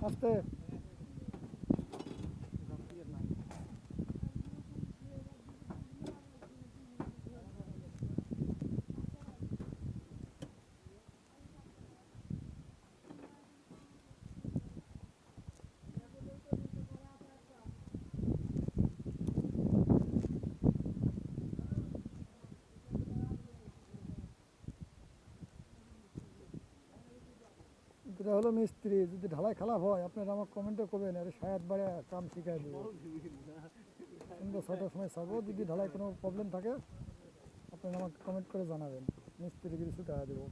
আস্তে এটা হলো মিস্ত্রি, যদি ঢালাই খারাপ হয় আপনারা আমার কমেন্টে করবেন, আরে সায়াদ বাড়ে কাম শিখাই দেবো। সন্ধ্যা 6টার সময় ছাড়বো, যদি ঢালাই কোনো প্রবলেম থাকে আপনারা আমাকে কমেন্ট করে জানাবেন, মিস্ত্রি কিছু টাকা দেবো।